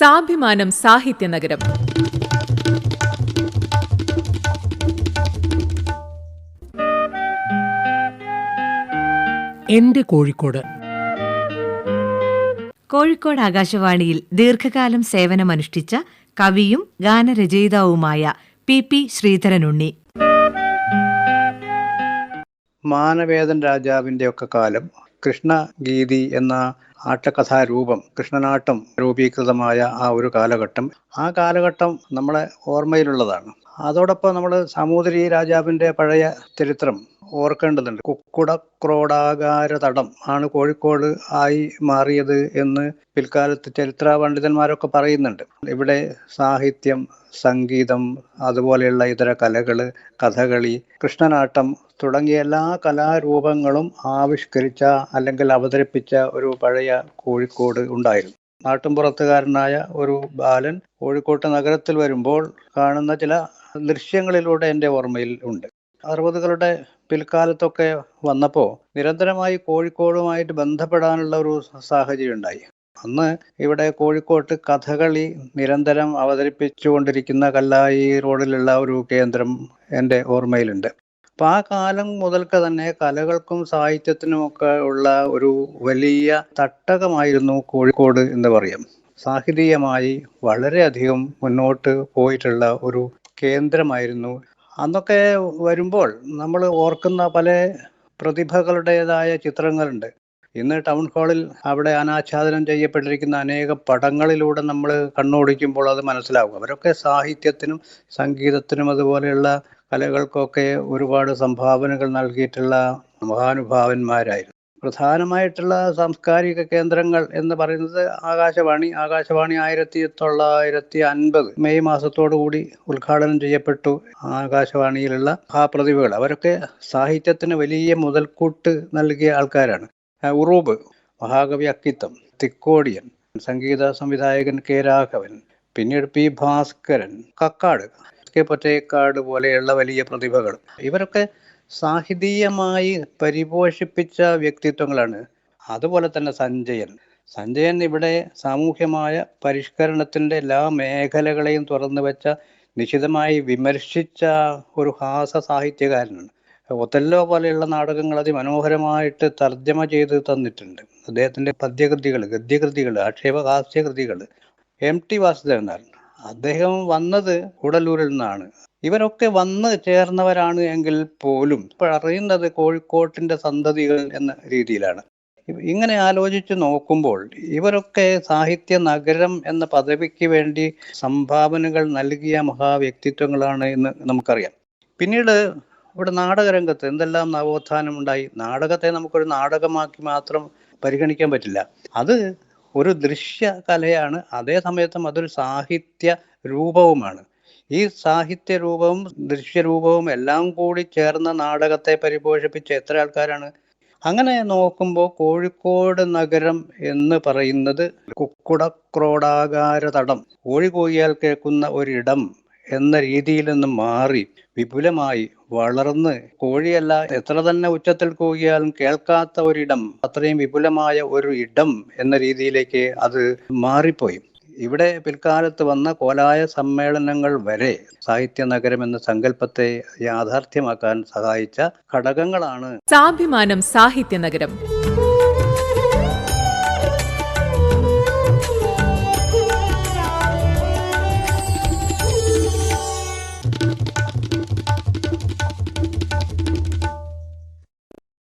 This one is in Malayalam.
സാഭിമാനം സാഹിത്യനഗരം. എന്റെ കോഴിക്കോട്. കോഴിക്കോട് ആകാശവാണിയിൽ ദീർഘകാലം സേവനമനുഷ്ഠിച്ച കവിയും ഗാനരചയിതാവുമായ പി ശ്രീധരനുണ്ണി. മാനവേദൻ രാജാവിൻ്റെ ഒക്കെ കാലം കൃഷ്ണഗീതി എന്ന ആട്ടകഥാരൂപം, കൃഷ്ണനാട്ടം രൂപീകൃതമായ ആ ഒരു കാലഘട്ടം, ആ കാലഘട്ടം നമ്മളെ ഓർമ്മയിലുള്ളതാണ്. അതോടൊപ്പം നമ്മൾ സാമൂതിരി രാജാവിൻ്റെ പഴയ ചരിത്രം ഓർക്കേണ്ടതുണ്ട്. കുക്കുടക്രോഡാകാര തടം ആണ് കോഴിക്കോട് ആയി മാറിയത് എന്ന് പിൽക്കാലത്ത് ചരിത്ര പണ്ഡിതന്മാരൊക്കെ പറയുന്നുണ്ട്. ഇവിടെ സാഹിത്യം, സംഗീതം, അതുപോലെയുള്ള ഇതര കലകള്, കഥകളി, കൃഷ്ണനാട്ടം തുടങ്ങിയ എല്ലാ കലാരൂപങ്ങളും ആവിഷ്കരിച്ച അല്ലെങ്കിൽ അവതരിപ്പിച്ച ഒരു പഴയ കോഴിക്കോട് ഉണ്ടായിരുന്നു. നാട്ടുംപുറത്തുകാരനായ ഒരു ബാലൻ കോഴിക്കോട്ട് നഗരത്തിൽ വരുമ്പോൾ കാണുന്ന ചില ദൃശ്യങ്ങളിലൂടെ എൻ്റെ ഓർമ്മയിൽ ഉണ്ട്. 60കളുടെ പിൽക്കാലത്തൊക്കെ വന്നപ്പോൾ നിരന്തരമായി കോഴിക്കോടുമായിട്ട് ബന്ധപ്പെടാനുള്ള ഒരു സാഹചര്യം ഉണ്ടായി. അന്ന് ഇവിടെ കോഴിക്കോട്ട് കഥകളി നിരന്തരം അവതരിപ്പിച്ചുകൊണ്ടിരിക്കുന്ന കല്ലായി റോഡിലുള്ള ഒരു കേന്ദ്രം എൻ്റെ ഓർമ്മയിലുണ്ട്. അപ്പം ആ കാലം മുതൽക്ക് തന്നെ കലകൾക്കും സാഹിത്യത്തിനുമൊക്കെ ഉള്ള ഒരു വലിയ തട്ടകമായിരുന്നു കോഴിക്കോട് എന്ന് പറയാം. സാഹിത്യമായി വളരെയധികം മുന്നോട്ട് പോയിട്ടുള്ള ഒരു കേന്ദ്രമായിരുന്നു. അന്നൊക്കെ വരുമ്പോൾ നമ്മൾ ഓർക്കുന്ന പല പ്രതിഭകളുടേതായ ചിത്രങ്ങളുണ്ട്. ഇന്ന് ടൗൺ ഹാളിൽ അവിടെ അനാച്ഛാദനം ചെയ്യപ്പെട്ടിരിക്കുന്ന അനേകം പടങ്ങളിലൂടെ നമ്മൾ കണ്ണോടിക്കുമ്പോൾ അത് മനസ്സിലാവും. അവരൊക്കെ സാഹിത്യത്തിനും സംഗീതത്തിനും അതുപോലെയുള്ള കലകൾക്കൊക്കെ ഒരുപാട് സംഭാവനകൾ നൽകിയിട്ടുള്ള മഹാനുഭാവന്മാരായിരുന്നു. പ്രധാനമായിട്ടുള്ള സാംസ്കാരിക കേന്ദ്രങ്ങൾ എന്ന് പറയുന്നത് ആകാശവാണി 1950 മെയ് മാസത്തോടു കൂടി ഉദ്ഘാടനം ചെയ്യപ്പെട്ടു. ആകാശവാണിയിലുള്ള മഹാപ്രതിഭകൾ അവരൊക്കെ സാഹിത്യത്തിന് വലിയ മുതൽക്കൂട്ട് നൽകിയ ആൾക്കാരാണ്. ഉറൂബ്, മഹാകവി അക്കിത്തം, തിക്കോടിയൻ, സംഗീത സംവിധായകൻ കെ രാഘവൻ, പിന്നീട് പി ഭാസ്കരൻ, കക്കാട്, പൊറ്റേക്കാട് പോലെയുള്ള വലിയ പ്രതിഭകൾ, ഇവരൊക്കെ സാഹിതീയമായി പരിപോഷിപ്പിച്ച വ്യക്തിത്വങ്ങളാണ്. അതുപോലെ തന്നെ സഞ്ജയൻ ഇവിടെ സാമൂഹ്യമായ പരിഷ്കരണത്തിൻ്റെ എല്ലാ മേഖലകളെയും തുറന്നു വെച്ച, നിശിതമായി വിമർശിച്ച ഒരു ഹാസ സാഹിത്യകാരനാണ്. ഒത്തല്ലോ പോലെയുള്ള നാടകങ്ങൾ അതിമനോഹരമായിട്ട് തർജ്ജമ ചെയ്ത് തന്നിട്ടുണ്ട്. അദ്ദേഹത്തിൻ്റെ പദ്യകൃതികൾ, ഗദ്യകൃതികൾ, ആക്ഷേപഹാസ്യകൃതികൾ. MT വാസുദേവൻ നായർ, അദ്ദേഹം വന്നത് കൂടല്ലൂരിൽ നിന്നാണ്. ഇവരൊക്കെ വന്ന് ചേർന്നവരാണ് എങ്കിൽ പോലും അറിയുന്നത് കോഴിക്കോട്ടിൻ്റെ സന്തതികൾ എന്ന രീതിയിലാണ്. ഇങ്ങനെ ആലോചിച്ച് നോക്കുമ്പോൾ ഇവരൊക്കെ സാഹിത്യ നഗരം എന്ന പദവിക്ക് വേണ്ടി സംഭാവനകൾ നൽകിയ മഹാവ്യക്തിത്വങ്ങളാണ് എന്ന് നമുക്കറിയാം. പിന്നീട് ഇവിടെ നാടകരംഗത്ത് എന്തെല്ലാം നവോത്ഥാനമുണ്ടായി. നാടകത്തെ നമുക്കൊരു നാടകമാക്കി മാത്രം പരിഗണിക്കാൻ പറ്റില്ല. അത് ഒരു ദൃശ്യ കലയാണ്, അതേ സമയത്തും അതൊരു സാഹിത്യ രൂപവുമാണ്. ഈ സാഹിത്യ രൂപവും ദൃശ്യരൂപവും എല്ലാം കൂടി ചേർന്ന നാടകത്തെ പരിപോഷിപ്പിച്ച എത്ര ആൾക്കാരാണ്. അങ്ങനെ നോക്കുമ്പോൾ കോഴിക്കോട് നഗരം എന്ന് പറയുന്നത് കുക്കുടക്രോഡാകാര തടം, കോഴി കൂകിയാൽ കേൾക്കുന്ന ഒരിടം എന്ന രീതിയിൽ നിന്ന് മാറി വിപുലമായി വളർന്ന്, കോഴിയല്ല എത്ര തന്നെ ഉച്ചത്തിൽ കൂകിയാലും കേൾക്കാത്ത ഒരിടം, അത്രയും വിപുലമായ ഒരു ഇടം എന്ന രീതിയിലേക്ക് അത് മാറിപ്പോയി. ഇവിടെ പിൽക്കാലത്ത് വന്ന കോലായ സമ്മേളനങ്ങൾ വരെ സാഹിത്യ നഗരം എന്ന സങ്കല്പത്തെ യാഥാർത്ഥ്യമാക്കാൻ സഹായിച്ച ഘടകങ്ങളാണ്. സാഭിമാനം സാഹിത്യനഗരം.